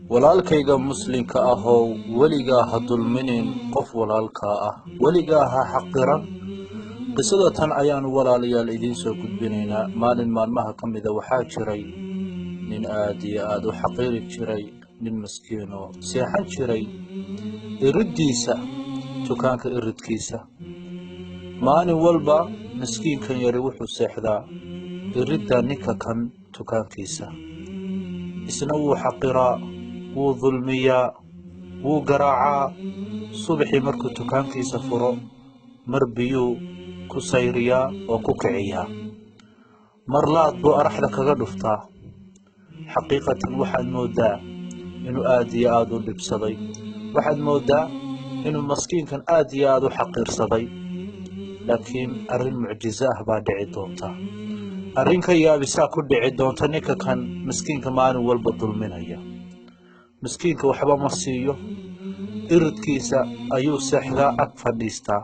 walaalkayga muslimka ahow weligaa ha dulminin qof walaalkaa ah, weligaa ha xaqiran. qisada tan ayaanu walaalayaal idiin soo gudbinaynaa. maalin maalmaha ka mida waxaa jiray nin aad iyo aad u xaqiiri jiray, nin maskiinoo seexan jiray iriddiisa, dukaanka iridkiisa. maalin walba miskiinkan yari wuxuu seexdaa iridda ninka kan dukaankiisa. isna wuu xaqiraa, wuu dulmiyaa, wuu garaacaa. subaxii markuu dukaankiisa furo, mar biyuu ku sayriyaa oo ku kiciyaa, mar laad buu araxda kaga dhuftaa. xaqiiqatan waxaad mooddaa inuu aad iyo aad u dhibsaday, waxaad mooddaa inuu maskiinkan aad iyo aad u xaqiirsaday. laakiin arrin mucjiso ah baa dhici doonta, arrin ka yaabisaa ku dhici doonta. ninka kan miskiinka maalin walba dulminaya, miskiinka waxba ma siiyo, iridkiisa ayuu seexdaa, ag fadhiistaa.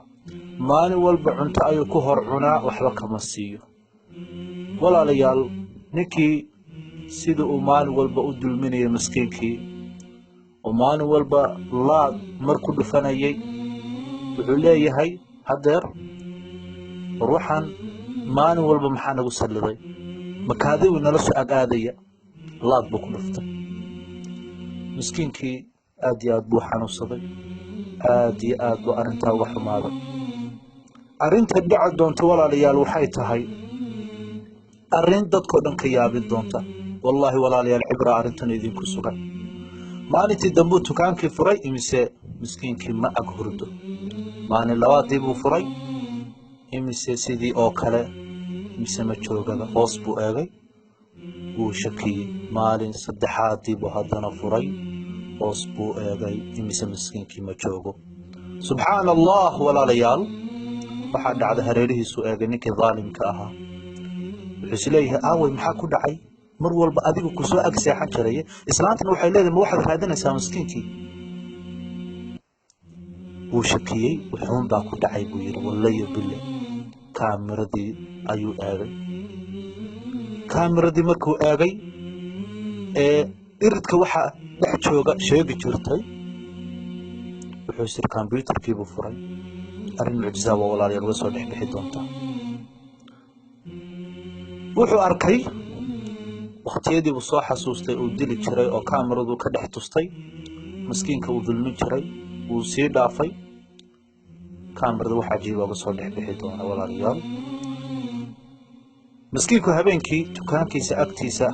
maalin walba cunto ayuu ku hor cunaa, waxba kama siiyo. walaalayaal, ninkii sida uu maalin walba u dulminayay miskiinkii, oo maalin walba laad mar ku dhufanayay, wuxuu leeyahay hadeer war waxaan maalin walba maxaa nagu salliday, makaadiwi nala soo ag-aadaya. laad buu ku dhuftay. miskiinkii aad iyo aad buu xanuunsaday, aad iyo aad buu arrintaa uga xumaaday. arrinta dhici doonta walaalayaal waxay tahay arrin dadkoo dhan ka yaabin doonta. wallaahi walaalayaal, cibra arrintan idinku sugan. maalintii dambuu dukaankii furay, imise miskiinkii ma ag hurdo. maalin labaadii buu furay, imise sidii oo kale, imise ma joogaba. hoos buu eegay, wuu shakiyey. maalin saddexaadii buu haddana furay, hoos buu eegay, imise miskiinkii ma joogo. subxaana allah walaalayaal, waxaa dhacda hareerihiisu eegay ninkii daalimka ahaa. wuxuu is leeyahay aawey maxaa ku dhacay, mar walba adigu kusoo ag seexan jiraye. islaantana waxay leedahay ma waxaad raadinaysaa miskiinkii. wuu shakiyey, wuxuun baa ku dhacay buu yidhi, wallayo bille. kaamiradii ayuu eegay. kaamiradii markuu eegay ee iridka waxaa dhex jooga sheegi jirtay, wuxuu isiri kombyuutarkiibuu furay. arrin mucjisaa waa walaalayaal uga soo dhex bixi doontaa. wuxuu arkay wakhtiyadii uu soo xasuustay uu dili jiray oo kaamiradu ka dhex tustay. miskiinka uu dulmin jiray wuu sii dhaafay. kaamirada wax cajiiba uga soo dhex bixi doona walaalayaal. miskiinku habeenkii dukaankiisa agtiisa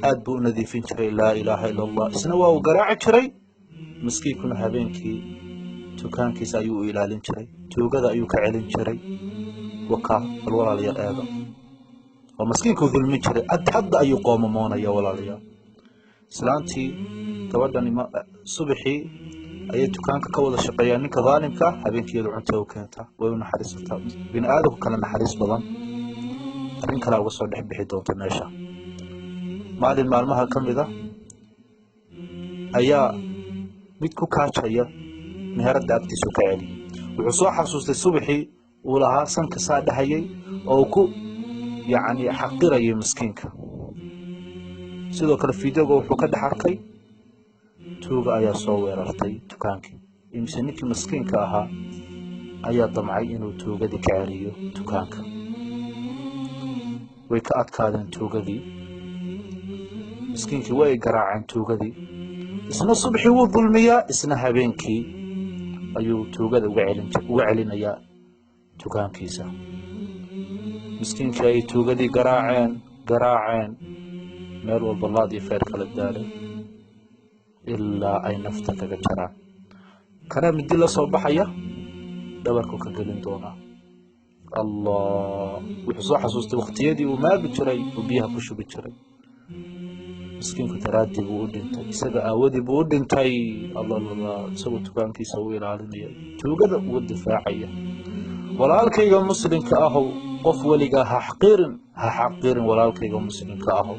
aad buu u nadiifin jiray, laa ilaaha ila allah. isna waa uu garaaci jiray. miskiinkuna habeenkii dukaankiisa ayuu u ilaalin jiray, tuugada ayuu ka celin jiray. wakaa bal walaalayaal eega, oo miskiinkuu dulmin jiray. hadda ayuu qoomamoonaya walaalayaal. islaantii gabadhan subaxii ayay dukaanka ka wada shaqeeyaan ninka daalimka. habeenkeedu cunta u keentaa, way u naxariisataa. bini aadamku kale naxariis badan. arrin kalea uga soo dhex bixi doonta meesha. maalin maalmaha ka mida ayaa mid ku kaajaya meheradda agtiisu ka celiyay. wuxuu soo xasuustay subaxii uu lahaa sanka saa dhahayay oo ku xaqirayay miskiinka. sidoo kale fiidooga wuxuu ka dhex arkay tuuga ayaa soo weerartay dukaankii. imise ninkii miskiinka ahaa ayaa damcay inuu tuugadii ka celiyo dukaanka. way ka adkaadeen tuugadii. miskiinkii way garaaceen tuugadii. isna subaxii wuu dulmiyaa, isna habeenkii ayuu tuugada uga celinayaa dukaankiisa. miskiinkii ayay tuugadii garaaceen meel walba laad iyo feer kala daalay ilaa ay nafta kaga jaraan. kana midi la soo baxaya, dhabarku ka gelin doonaa. allah, wuxuu soo xasuustay wakhtiyadii uu maagi jiray oo biyaha ku shubi jiray. miskiinku daraaddii buu u dhintay, isaga aawadii buu u dhintay. allah isagoo dukaankiisa u ilaalinaya, tuugada uga difaacaya. walaalkayga muslimka ahow, qof weligaa ha xaqiirin walaalkayga muslimka ahow.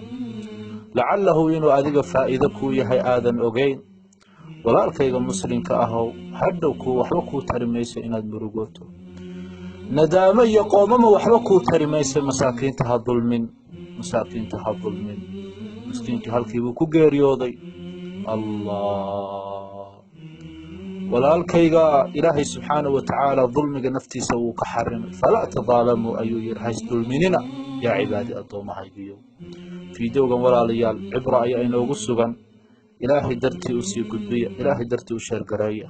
lacalahu inuu adiga faa'iido kuu yahay aadan ogeyn. walaalkayga muslimka ahow, hadhow waxba kuu tari mayso inaad murugooto. nadaamo iyo qoomama waxba kuu tari mayso. masaakiinta ha dulmin. miskiinkii halkii buu ku geeriyooday. allah walaalkayga ilaahay subxaanahu watacaala dulmiga naftiisa wuu ka xarimay falaa tadaalamuu ayuu yidhi hays dulminina yaa cibaadi addoommahaygiyo fiidowgan walaalayaal cibro ayaa inoogu sugan ilaahay dartii u sii gudbiya ilaahay dartii u sheergareeya